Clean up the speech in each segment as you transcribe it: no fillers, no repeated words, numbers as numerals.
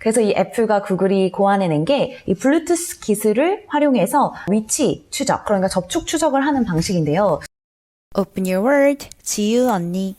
그래서 이 애플과 구글이 고안해낸 게 이 블루투스 기술을 활용해서 위치 추적, 그러니까 접촉 추적을 하는 방식인데요. Open your world, 지유 언니.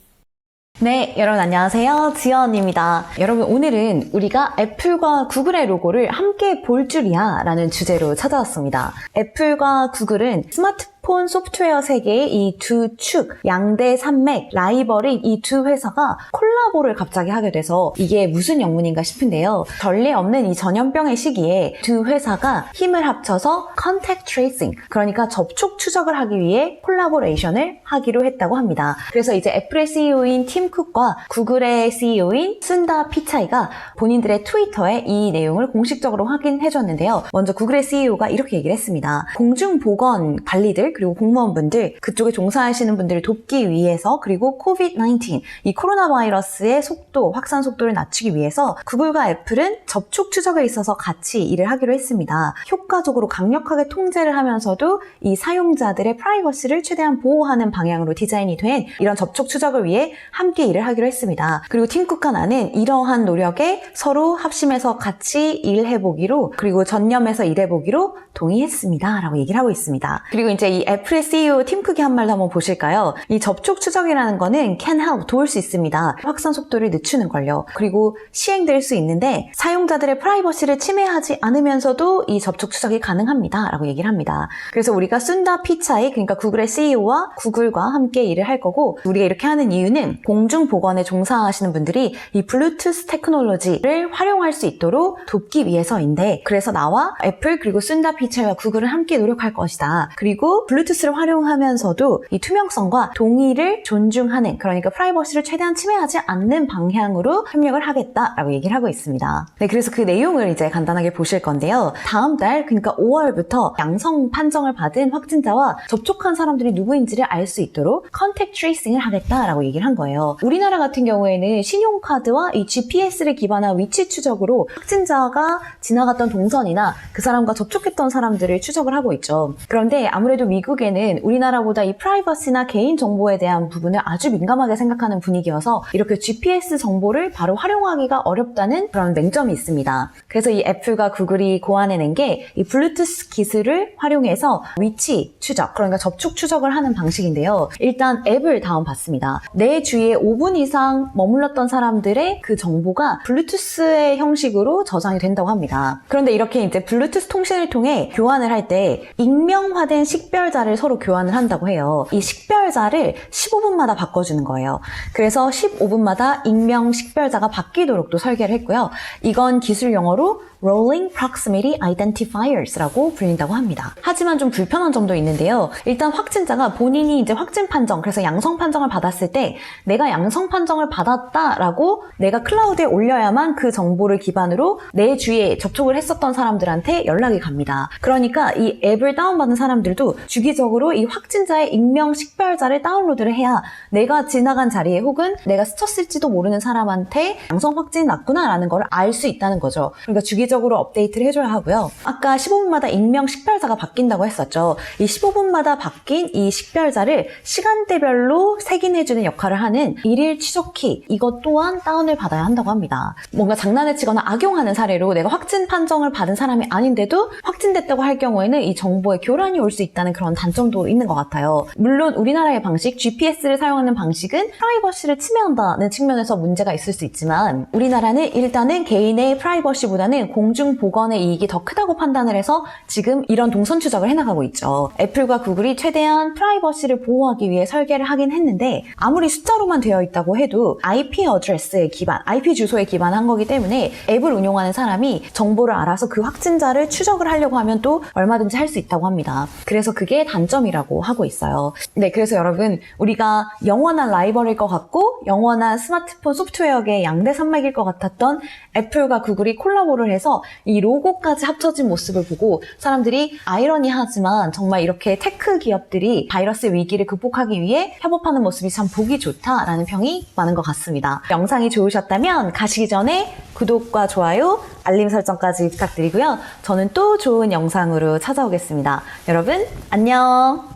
네, 여러분 안녕하세요. 지연입니다. 여러분 오늘은 우리가 애플과 구글의 로고를 함께 볼 줄이야 라는 주제로 찾아왔습니다. 애플과 구글은 스마트폰 소프트웨어 세계의 이 두 축, 양대 산맥, 라이벌인 이 두 회사가 콜라보를 갑자기 하게 돼서 이게 무슨 영문인가 싶은데요. 전례 없는 이 전염병의 시기에 두 회사가 힘을 합쳐서 컨택트 트레이싱, 그러니까 접촉 추적을 하기 위해 콜라보레이션을 하기로 했다고 합니다. 그래서 이제 애플의 CEO인 팀 쿡과 구글의 CEO인 순다 피차이가 본인들의 트위터에 이 내용을 공식적으로 확인해줬는데요. 먼저 구글의 CEO가 이렇게 얘기를 했습니다. 공중보건 관리들 그리고 공무원분들, 그쪽에 종사하시는 분들을 돕기 위해서, 그리고 COVID-19, 이 코로나 바이러스의 속도, 확산 속도를 낮추기 위해서 구글과 애플은 접촉 추적에 있어서 같이 일을 하기로 했습니다. 효과적으로 강력하게 통제를 하면서도 이 사용자들의 프라이버시를 최대한 보호하는 방향으로 디자인이 된 이런 접촉 추적을 위해 함께 일을 하기로 했습니다. 그리고 팀 쿡과 나는 이러한 노력에 서로 합심해서 같이 일해보기로, 그리고 전념해서 일해보기로 동의했습니다 라고 얘기를 하고 있습니다. 그리고 이제 이 애플의 CEO 팀 쿡이 한 말도 한번 보실까요? 이 접촉 추적이라는 거는 can help, 도울 수 있습니다. 확산 속도를 늦추는 걸요. 그리고 시행될 수 있는데 사용자들의 프라이버시를 침해하지 않으면서도 이 접촉 추적이 가능합니다 라고 얘기를 합니다. 그래서 우리가 순다 피차이, 그러니까 구글의 CEO와 구글과 함께 일을 할 거고, 우리가 이렇게 하는 이유는 공중보건에 종사하시는 분들이 이 블루투스 테크놀로지를 활용할 수 있도록 돕기 위해서인데, 그래서 나와 애플 그리고 순다 피차이와 구글은 함께 노력할 것이다. 그리고 블루투스를 활용하면서도 이 투명성과 동의를 존중하는, 그러니까 프라이버시를 최대한 침해하지 않는 방향으로 협력을 하겠다라고 얘기를 하고 있습니다. 네, 그래서 그 내용을 이제 간단하게 보실 건데요. 다음 달, 그러니까 5월부터 양성 판정을 받은 확진자와 접촉한 사람들이 누구인지를 알 수 있도록 컨택트 트레이싱을 하겠다라고 얘기를 한 거예요. 우리나라 같은 경우에는 신용카드와 이 GPS를 기반한 위치 추적으로 확진자가 지나갔던 동선이나 그 사람과 접촉했던 사람들을 추적을 하고 있죠. 그런데 아무래도 미국에는 우리나라보다 이 프라이버시나 개인 정보에 대한 부분을 아주 민감하게 생각하는 분위기여서 이렇게 GPS 정보를 바로 활용하기가 어렵다는 그런 맹점이 있습니다. 그래서 이 애플과 구글이 고안해낸 게 이 블루투스 기술을 활용해서 위치 추적, 그러니까 접촉 추적을 하는 방식인데요. 일단 앱을 다운받습니다. 내 주위에 5분 이상 머물렀던 사람들의 그 정보가 블루투스의 형식으로 저장이 된다고 합니다. 그런데 이렇게 이제 블루투스 통신을 통해 교환을 할 때 익명화된 식별자를 서로 교환을 한다고 해요. 이 식별자를 15분마다 바꿔주는 거예요. 그래서 15분마다 익명 식별자가 바뀌도록 또 설계를 했고요. 이건 기술 용어로 Rolling Proximity Identifiers라고 불린다고 합니다. 하지만 좀 불편한 점도 있는데요. 일단 확진자가 본인이 이제 확진 판정, 그래서 양성 판정을 받았을 때 내가 양성 판정을 받았다라고 내가 클라우드에 올려야만 그 정보를 기반으로 내 주위에 접촉을 했었던 사람들한테 연락이 갑니다. 그러니까 이 앱을 다운받은 사람들도 주기적으로 이 확진자의 익명 식별자를 다운로드를 해야 내가 지나간 자리에 혹은 내가 스쳤을지도 모르는 사람한테 양성 확진이 났구나라는 걸 알 수 있다는 거죠. 그러니까 주기적으로 업데이트를 해줘야 하고요. 아까 15분마다 익명 식별자가 바뀐다고 했었죠. 이 15분마다 바뀐 이 식별자를 시간대별로 색인해주는 역할을 하는 일일 추적키, 이것 또한 다운을 받아야 한다고 합니다. 뭔가 장난을 치거나 악용하는 사례로 내가 확진 판정을 받은 사람이 아닌데도 확진됐다고 할 경우에는 이 정보에 교란이 올 수 있다는 그런 단점도 있는 것 같아요. 물론 우리나라의 방식, GPS를 사용하는 방식은 프라이버시를 침해한다는 측면에서 문제가 있을 수 있지만, 우리나라는 일단은 개인의 프라이버시보다는 공중보건의 이익이 더 크다고 판단을 해서 지금 이런 동선 추적을 해나가고 있죠. 애플과 구글이 최대한 프라이버시를 보호하기 위해 설계를 하긴 했는데, 아무리 숫자로만 되어 있다고 해도 IP 어드레스에 기반, IP 주소에 기반한 거기 때문에 앱을 운용하는 사람이 정보를 알아서 그 확진자를 추적을 하려고 하면 또 얼마든지 할 수 있다고 합니다. 그래서 그게 단점이라고 하고 있어요. 네, 그래서 여러분, 우리가 영원한 라이벌일 것 같고 영원한 스마트폰 소프트웨어계의 양대 산맥일 것 같았던 애플과 구글이 콜라보를 해서 이 로고까지 합쳐진 모습을 보고 사람들이 아이러니하지만 정말 이렇게 테크 기업들이 바이러스 위기를 극복하기 위해 협업하는 모습이 참 보기 좋다라는 평이 많은 것 같습니다. 영상이 좋으셨다면 가시기 전에 구독과 좋아요, 알림 설정까지 부탁드리고요. 저는 또 좋은 영상으로 찾아오겠습니다. 여러분, 안녕!